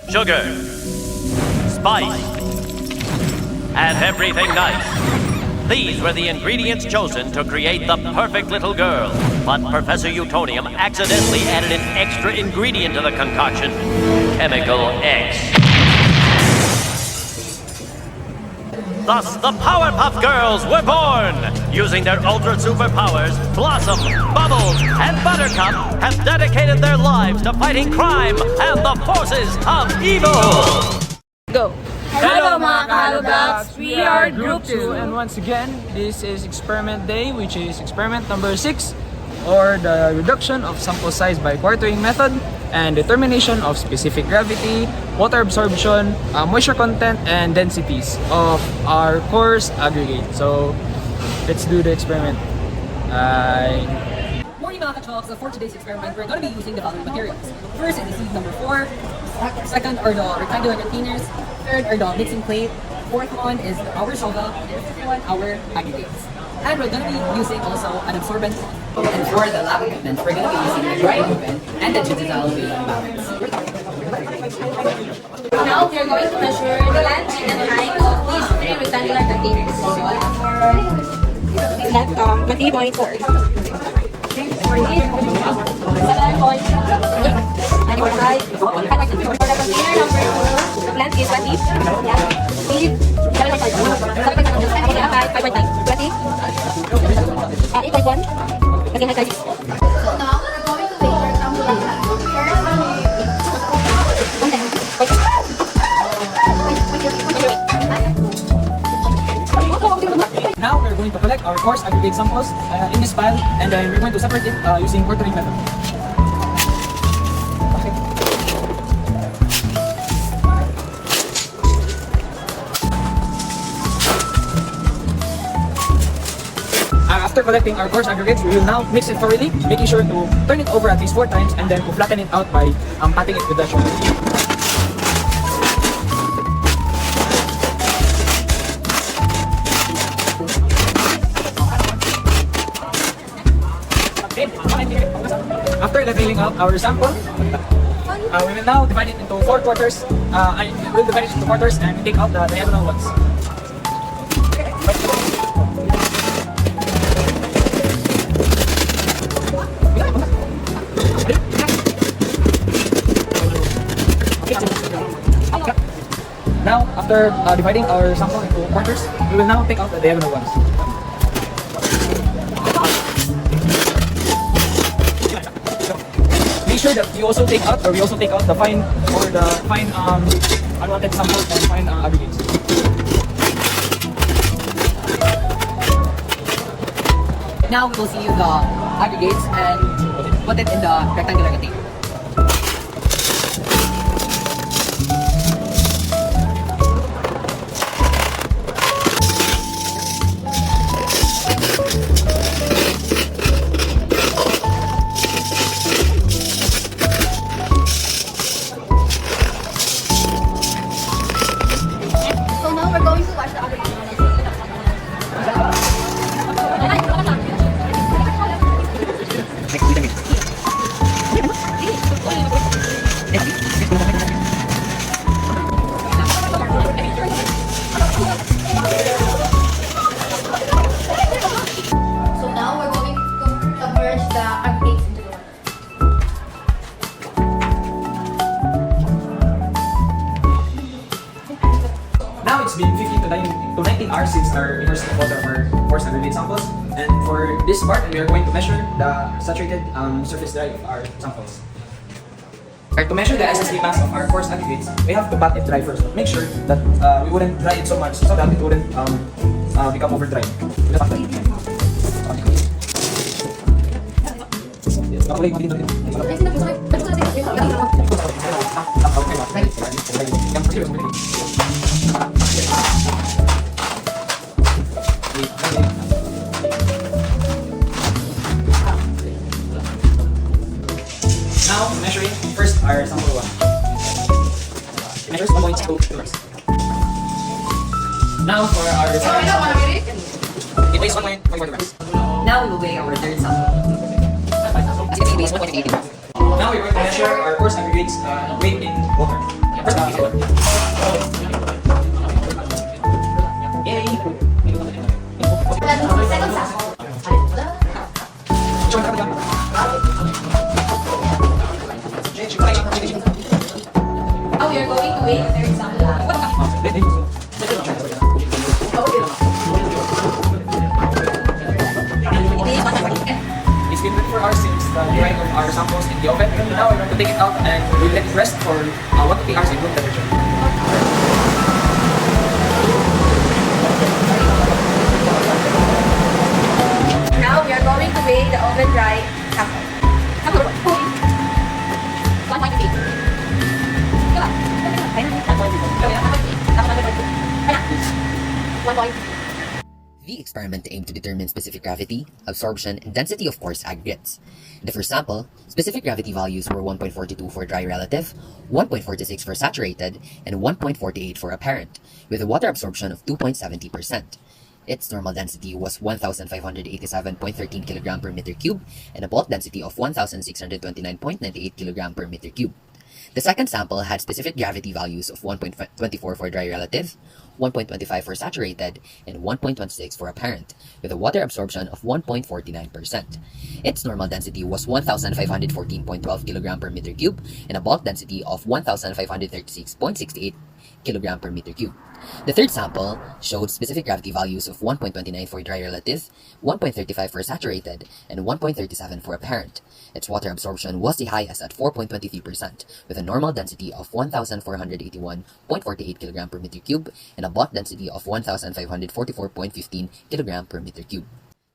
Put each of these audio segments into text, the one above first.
sugar, spice, and everything nice. These were the ingredients chosen to create the perfect little girl. But Professor Utonium accidentally added an extra ingredient to the concoction, Chemical X. Thus, the Powerpuff Girls were born! Using their ultra superpowers, Blossom, Bubbles, and Buttercup have dedicated their lives to fighting crime and the forces of evil! Go! Hello mga kahalubaks! We are Group 2. And once again, this is Experiment Day, which is experiment number 6, or the reduction of sample size by quartering method and determination of specific gravity, water absorption, moisture content, and densities of our coarse aggregate. So, let's do the experiment. Morning mga ka-chalks, for today's experiment, we're going to be using the following materials. First is number 4. Second are the rectangular containers. Third are the mixing plate. Fourth one is our shovel. And the fifth one, our aggregates. And we're going to be using also an absorbent. And for the lab equipment, we're going to be using the dry oven and the digital weighing balance. Now we are going to measure the length and height of these 3 rectangular containers. That's 20.4. 7.8. And for the container number 2, the length is 20. Speed 7.5. 5.9. 20. 8.1. So now we're going to measure Now we're going to collect our coarse aggregate samples in this pile, and then we're going to separate it using quartering method. After collecting our coarse aggregates, we will now mix it thoroughly, making sure to turn it over at least 4 times and then to flatten it out by patting it with the shoulder. After leveling out our sample, we will now divide it into 4 quarters. We'll divide it into quarters and take out the diagonal ones. Now, after dividing our sample into quarters, we will now take out the diagonal ones. Make sure that we also take out the fine unwanted samples and fine aggregates. Now we will see the aggregates and put it in the rectangular container. So now we're going to wash the aggregate. So now we're going to submerge the aggregates into the water. Now it's been 15 to 19 hours since our immersed water of our coarse aggregate samples, and for this part, we are going to measure the saturated surface dry of our samples. To measure the SSD mass of our coarse aggregates, we have to pat it dry first. Make sure that we wouldn't dry it so much so that it wouldn't become over dry. Now, measuring first our sample 1. It measures 1.2 kilograms. Now for our second sample, it weighs 1.44 kilograms. Now we will weigh our third sample. As you can see, it weighs 1.8 kilograms. Now we're going to measure our coarse aggregates weight in water. Yay! Second sample. Now we are going to wait the third sample. It's been 24 hours since the drying of our samples in the oven. Now we're going to take it out and we'll let it rest for 1 to 3 hours in room temperature. Now we are going to weigh the oven dry sample. Sample. 1.8. Diba? 1.8. The experiment aimed to determine specific gravity, absorption, and density of coarse aggregates. In the first sample, specific gravity values were 1.42 for dry relative, 1.46 for saturated, and 1.48 for apparent, with a water absorption of 2.70%. Its normal density was 1,587.13 kg per meter cube, and a bulk density of 1,629.98 kg per meter cube. The second sample had specific gravity values of 1.24 for dry relative, 1.25 for saturated, and 1.26 for apparent, with a water absorption of 1.49%. Its normal density was 1,514.12 kg per meter cube, and a bulk density of 1,536.68 kg per meter cube. The third sample showed specific gravity values of 1.29 for dry relative, 1.35 for saturated, and 1.37 for apparent. Its water absorption was the highest at 4.23%, with a normal density of 1,481.48 kg per meter cube and a bulk density of 1,544.15 kg per meter cube.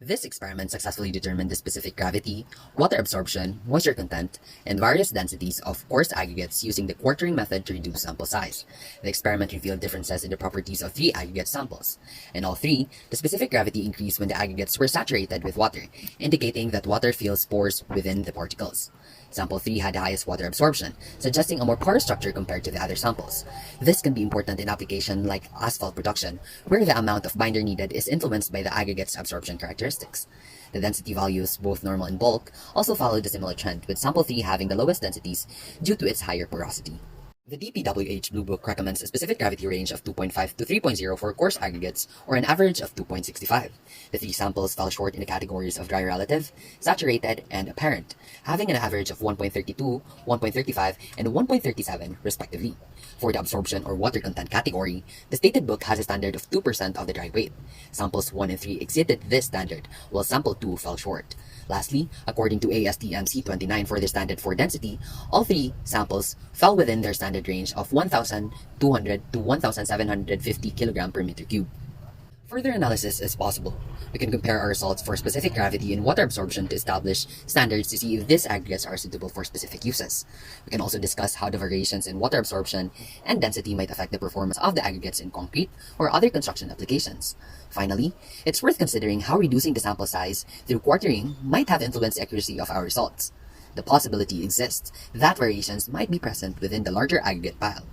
This experiment successfully determined the specific gravity, water absorption, moisture content, and various densities of coarse aggregates using the quartering method to reduce sample size. The experiment revealed differences in the properties of 3 aggregate samples. In all 3, the specific gravity increased when the aggregates were saturated with water, indicating that water fills pores within the particles. Sample 3 had the highest water absorption, suggesting a more porous structure compared to the other samples. This can be important in application like asphalt production, where the amount of binder needed is influenced by the aggregate's absorption characteristics. The density values, both normal and bulk, also followed a similar trend, with sample 3 having the lowest densities due to its higher porosity. The DPWH Blue Book recommends a specific gravity range of 2.5 to 3.0 for coarse aggregates, or an average of 2.65. The 3 samples fell short in the categories of dry relative, saturated, and apparent, having an average of 1.32, 1.35, and 1.37 respectively. For the absorption or water content category, the stated book has a standard of 2% of the dry weight. Samples 1 and 3 exceeded this standard, while sample 2 fell short. Lastly, according to ASTM C29 for the standard for density, all 3 samples fell within their standard range of 1,200 to 1,750 kg per meter cube. Further analysis is possible. We can compare our results for specific gravity and water absorption to establish standards to see if these aggregates are suitable for specific uses. We can also discuss how the variations in water absorption and density might affect the performance of the aggregates in concrete or other construction applications. Finally, it's worth considering how reducing the sample size through quartering might have influenced the accuracy of our results. The possibility exists that variations might be present within the larger aggregate pile,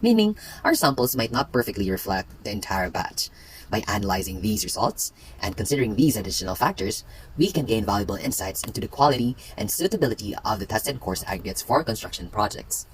meaning our samples might not perfectly reflect the entire batch. By analyzing these results and considering these additional factors, we can gain valuable insights into the quality and suitability of the tested coarse aggregates for construction projects.